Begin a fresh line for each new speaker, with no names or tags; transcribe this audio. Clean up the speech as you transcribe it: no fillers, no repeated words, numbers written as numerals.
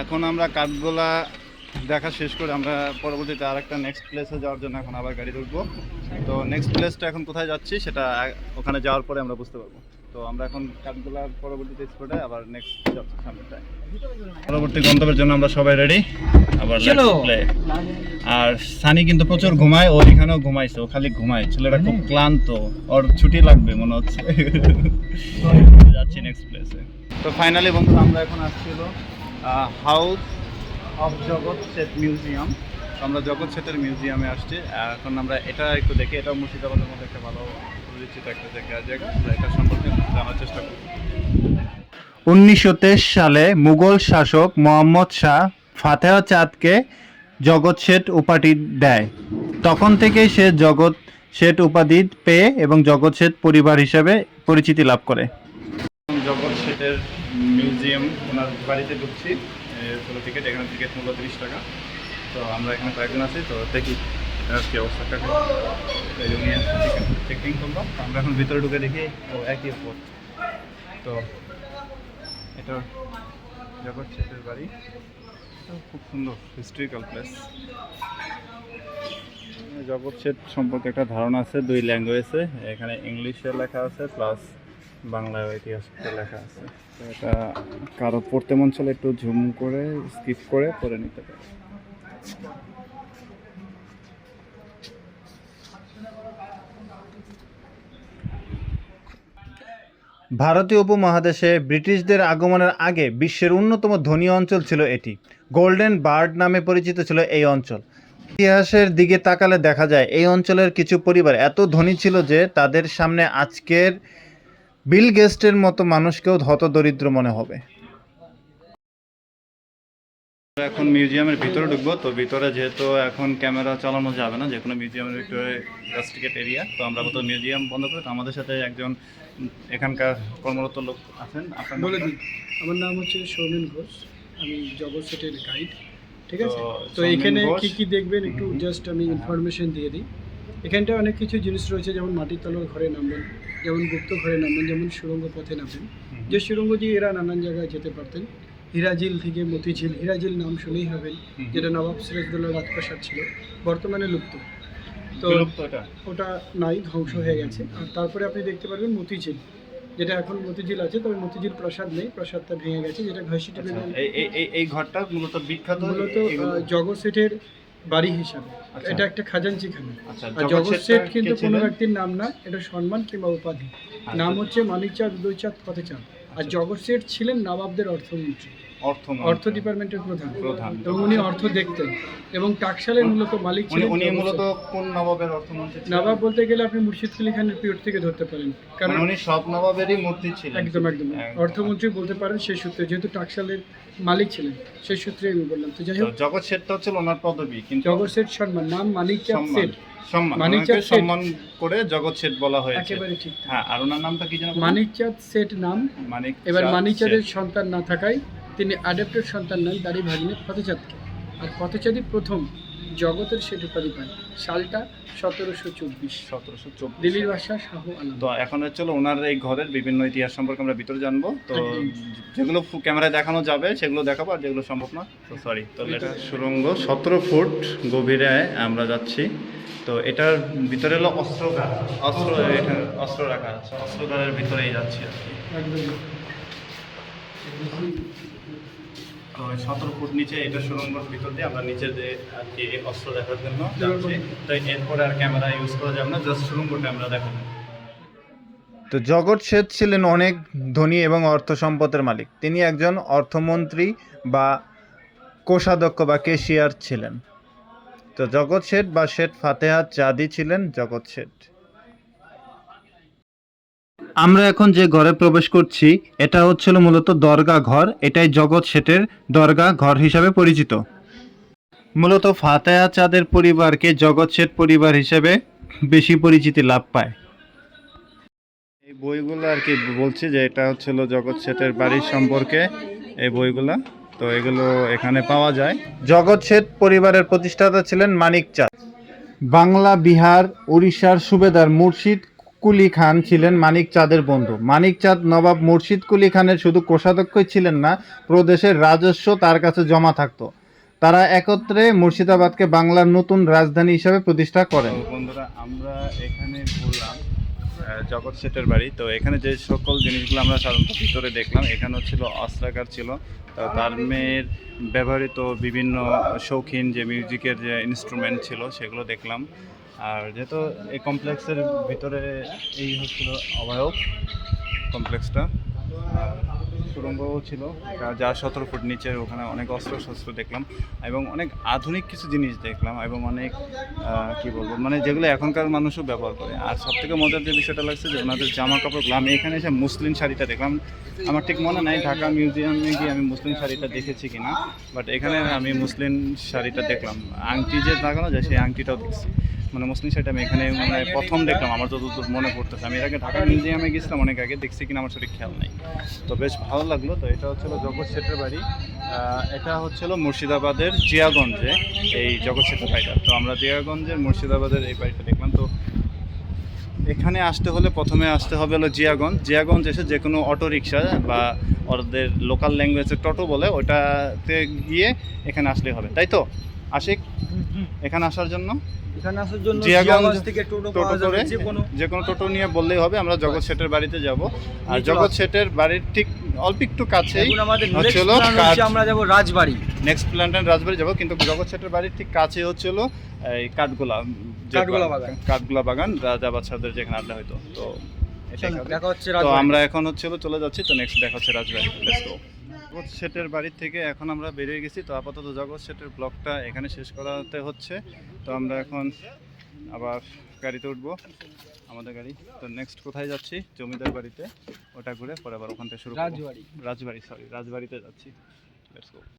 এখন আমরা কাঠগোলা দেখা শেষ করে আমরা পরবর্তীতে আরেকটা নেক্সট প্লেসে যাওয়ার জন্য এখন আবার গাড়ি ধরবো। তো নেক্সট প্লেসটা এখন কোথায় যাচ্ছি সেটা ওখানে যাওয়ার পরে আমরা বুঝতে পারবো। তো আমরা এখন কাঠগোলার পরবর্তীতে স্পটে আবার নেক্সট যাচ্ছি সামনেটায়। পরবর্তী গন্তব্যের জন্য আমরা সবাই রেডি, আবার লেটস প্লে। আর সানি কিন্তু প্রচুর ঘুমায়, ও এখানেও ঘুমাইছে, ও খালি ঘুমায়, ছেলেটা খুব ক্লান্ত, ওর ছুটি লাগবে মনে হচ্ছে। যাচ্ছি নেক্সট প্লেসে। তো ফাইনালি বন্ধুরা আমরা এখন আসছি হলো হাউস অফ জগৎ শেঠ মিউজিয়াম। আমরা জগৎ শেঠের মিউজিয়ামে আসছি। এখন আমরা এটা একটু দেখি, এটা মুর্শিদাবাদের মধ্যে একটা ভালো পরিচিত একটা জায়গা, এটা সম্পর্কে জানার চেষ্টা করি। 1923 সালে মুঘল শাসক মোহাম্মদ শাহ ফাতেহ চাঁদকে জগৎ শেঠ উপাধি দেয়। তখন থেকেই সে জগৎ শেঠ উপাধি পেয়ে এবং জগৎ শেঠ পরিবার হিসেবে পরিচিতি লাভ করে। জগৎ শেঠের মিউজিয়াম, ওনার বাড়িতে ঢুকছি। টিকিট, এখানে টিকিট মূল্য 30 টাকা। তো আমরা এখানে কয়েকজন আছি, তো দেখি কি অবস্থাটা। চেকিং করলাম, আমরা এখন ভিতরে ঢুকে দেখি একই উপর। তো এটা জগৎ শেঠের বাড়ি, খুব সুন্দর হিস্ট্রিক্যাল প্লেস। জগৎ শেঠ সম্পর্কে একটা ধারণা আছে 2 ল্যাঙ্গুয়েজে, এখানে ইংলিশে লেখা আছে প্লাস বাংলায় ইতিহাসে লেখা আছে। তো এটা কারো পড়তে মন চলে একটু ঝুম করে স্কিপ করে পড়ে নিতে পারে। ভারতীয় উপমহাদেশে ব্রিটিশদের আগমনের আগে বিশ্বের অন্যতম ধনী অঞ্চল ছিল এটি। গোল্ডেন বার্ড নামে পরিচিত ছিল এই অঞ্চল। ইতিহাসের দিকে তাকালে দেখা যায় এই অঞ্চলের কিছু পরিবার এত ধনী ছিল যে তাদের সামনে আজকের বিল গেটসের মতো মানুষকেও হতদরিদ্র মনে হবে। এখন মিউজিয়ামের ভিতরে ঢুকবো। তো ভিতরে যেহেতু এখন ক্যামেরা চালানো যাবে না, যে কোনো মিউজিয়ামের ভিতরে রেস্ট্রিক্টেড এরিয়া, তো আমরা তো মিউজিয়াম বন্ধ করে, তো আমাদের সাথে একজন এখানকার কর্মরত লোক আছেন। আপনার
বলে দিন। আমার নাম হচ্ছে সৌমেন ঘোষ, আমি জগৎ শেঠের গাইড। ঠিক আছে, তো এখানে কি কি দেখবেন একটু জাস্ট আমি ইনফরমেশন দিয়ে দিই। এখানটায় অনেক কিছু জিনিস রয়েছে, যেমন মাটির তলার ঘরে নামবেন, যেমন গুপ্ত ঘরে নামবেন, যেমন সুড়ঙ্গ পথে নামবেন, যে সুড়ঙ্গ দিয়ে এরা নানান জায়গায় যেতে পারতেন। হীরাঝিল থেকে মতিঝিল, হীরাঝিল নাম শুনেই হবেন, যেটা নবাব সিরাজদৌল্লার রাজপ্রাসাদ ছিল, বর্তমানে লুপ্ত। তো ওটা নাই, ধ্বংস হয়ে গেছে। আর তারপরে আপনি দেখতে পারবেন মতিঝিল, যেটা এখন মতিঝিল আছে, তবে মতিঝিল প্রাসাদ নেই, প্রাসাদটা ভেঙে গেছে, যেটা ঘষিটি।
এই ঘরটা মূলত বিখ্যাত
জগৎ শেঠের বাড়ি হিসাবে। এটা একটা খাজাঞ্চি খানা। আর জগৎ শেঠ কিন্তু কোনো ব্যক্তির নাম না, এটা সম্মান কিংবা উপাধি। নাম হচ্ছে মানিক চাঁদ, উদয় চাঁদ, ফতেহ চাঁদ। আর জগৎ শেঠ ছিলেন নবাবদের অর্থমন্ত্রী, অর্থ ডিপার্টমেন্টের প্রধান, এবং উনি অর্থ দেখতেন এবং টাকশালের মূলত মালিক ছিলেন।
উনি মূলত কোন নবাবের অর্থমন্ত্রী?
নবাব বলতে গেলে আপনি মুর্শিদ কুলি খানের পিরিয়ড থেকে ধরতে পারেন, কারণ
উনি সব নবাবেরই মন্ত্রী ছিলেন।
একদম অর্থমন্ত্রী বলতে পারেন সেই সূত্রে, যেহেতু টাকশালের মালিক ছিলেন সেই সূত্রে আমি বললাম। তো যাই হোক,
জগৎ শেঠটা হচ্ছে ওনার পদবী, কিন্তু
জগৎ শেঠ সম্মান, নাম মানিক চাঁদ শেঠ,
মানিক চাঁদ সম্মান করে জগৎ শেঠ বলা হয়েছে।
একেবারে ঠিক।
হ্যাঁ, আর ওনার নামটা কি জানেন?
মানিক চাঁদ শেঠ নাম। এবার মানিক চাঁদের সন্তান না থাকায় তিনি অ্যাডাপ্টেড সন্তান নেন দাড়ি ভাগিনে ফতেহ চাঁদকে। আর ফতেহ চাঁদই প্রথম জগতের শেঠ উপাধি পান। সালটা 1724। দিল্লির বাদশা শাহ আলম।
তো এখন হচ্ছে ওনার এই ঘরের বিভিন্ন ইতিহাস সম্পর্কে আমরা ভিতরে জানবো। তো যেগুলো ক্যামেরায় দেখানো যাবে সেগুলো দেখাবো, আর যেগুলো সম্ভব না তো সরি। তো এটা সুড়ঙ্গ 17 ফুট গভীরে আমরা যাচ্ছি। তো এটার ভিতরে হলো অস্ত্রগার, অস্ত্র রাখা আছে, অস্ত্রগারের ভিতরেই যাচ্ছি আর কি। তো 17 ফুট নিচে এটা সুড়ঙ্গের ভিতর দিয়ে আমরা নিচে যে আর কি অস্ত্র দেখার জন্য যাচ্ছি। তো এরপরে আর ক্যামেরা ইউজ করা যাবে না, জাস্ট সুড়ঙ্গটা আমরা দেখাবো। তো জগৎ শেঠ ছিলেন অনেক ধনী এবং অর্থ সম্পদের মালিক। তিনি একজন অর্থমন্ত্রী বা কোষাধ্যক্ষ বা ক্যাশিয়ার ছিলেন। তো জগৎ শেঠ বা শেঠ ফাতেহ চাঁদই ছিলেন জগৎ শেঠ। আমরা এখন যে ঘরে প্রবেশ করছি এটা হচ্ছিল মূলত দরগা ঘর। এটাই জগৎ শেঠের দরগা ঘর হিসাবে পরিচিত। মূলত ফাতেহ চাঁদের পরিবারকে জগৎ শেঠ পরিবার হিসেবে বেশি পরিচিতি লাভ পায়। এই বইগুলো আর কি বলছি যে এটা হচ্ছিল জগৎ শেঠের বাড়ির সম্পর্কে এই বইগুলা। তো এগুলো এখানে পাওয়া যায়। জগৎ শেঠ পরিবারের প্রতিষ্ঠাতা ছিলেন মানিক চাঁদ। বাংলা, বিহার, উড়িষ্যার সুবেদার মুর্শিদ
কুলি খান ছিলেন মানিক চাঁদের বন্ধু। মানিক চাঁদ নবাব মুর্শিদ কুলি খানের শুধু কোষাধ্যক্ষই ছিলেন না, প্রদেশের রাজস্ব তার কাছে জমা থাকতো। তারা একত্রে মুর্শিদাবাদকে বাংলার নতুন রাজধানী হিসেবে প্রতিষ্ঠা করেন।
তো বন্ধুরা, আমরা এখানে ঘুরলাম জগৎ শেঠের বাড়ি। তো এখানে যে সকল জিনিসগুলো আমরা সাধারণত ভিতরে দেখলাম, এখানেও ছিল অস্ত্রাগার ছিল, তো তার মেয়ের ব্যবহৃত বিভিন্ন শৌখিন যে মিউজিকের যে ইনস্ট্রুমেন্ট ছিল সেগুলো দেখলাম। আর যেহেতু এই কমপ্লেক্সের ভিতরে এই হচ্ছিল অবয়ব কমপ্লেক্সটা, সুড়ঙ্গও ছিল যা 17 ফুট নিচের, ওখানে অনেক অস্ত্র শস্ত্র দেখলাম এবং অনেক আধুনিক কিছু জিনিস দেখলাম এবং অনেক কি বলবো, মানে যেগুলো এখনকার মানুষও ব্যবহার করে। আর সবথেকে মজার যে বিষয়টা লাগছে যে ওনাদের জামা কাপড়গুলো, আমি এখানে এসে মুসলিম শাড়িটা দেখলাম। আমার ঠিক মনে নাই ঢাকা মিউজিয়ামে গিয়ে আমি মুসলিম শাড়িটা দেখেছি কিনা, বাট এখানে আমি মুসলিম শাড়িটা দেখলাম। আংটি যে লাগানো যায় সেই আংটিটাও দেখছি, মানে মুসলিম শাড়িটা আমি এখানে মানে প্রথম দেখলাম, আমার যতদূর মনে পড়তেছে। আমি এর আগে ঢাকা মিউজিয়ামে গেছিলাম অনেক আগে, দেখছি কিনা আমার সঠিক খেয়াল নেই। তো বেশ ভালো লাগলো। তো এটা হচ্ছিল জগৎ শেঠের বাড়ি। এটা হচ্ছিল মুর্শিদাবাদের জিয়াগঞ্জে এই জগৎ শেঠের বাড়িটা। তো আমরা জিয়াগঞ্জের মুর্শিদাবাদের এই বাড়িটা দেখলাম। তো এখানে আসতে হলে প্রথমে আসতে হবে হলো জিয়াগঞ্জ। জিয়াগঞ্জ এসে যে কোনো অটো রিক্সা বা ওদের লোকাল ল্যাঙ্গুয়েজে টোটো বলে, ওটাতে গিয়ে এখানে আসলে হবে, তাই তো আশিক? এখানে আসার জন্য জিয়াগঞ্জ থেকে টোটো করে যে কোনো টোটো নিয়ে বললেই হবে, আমরা জগৎ শেঠের বাড়িতে যাব। আর জগৎ শেঠের বাড়ির ঠিক অল্প একটু কাছেই হচ্ছিল
আমরা যাব রাজবাড়ি,
নেক্সট প্ল্যান্টেন রাজবাড়ি যাব, কিন্তু জগৎ শেঠের বাড়ির ঠিক কাছে হচ্ছিল এই কাঠগোলা বাগান, রাজা বাদশাহদের যেখানে আড্ডা হইতো। তো
দেখা হচ্ছে
তো আমরা এখন হচ্ছিল চলে যাচ্ছি। তো নেক্সট দেখা হচ্ছে রাজবাড়ি। জগৎ শেঠের বাড়ির থেকে এখন আমরা বেরিয়ে গেছি। তো আপাতত জগৎ শেঠের ব্লগটা এখানে শেষ করাতে হচ্ছে। তো আমরা এখন আবার গাড়িতে উঠবো, আমাদের গাড়ি। তো নেক্সট কোথায় যাচ্ছি? জমিদার বাড়িতে, ওটা ঘুরে পরে আবার ওখান থেকে শুরু করব। রাজবাড়িতে যাচ্ছি। Let's go.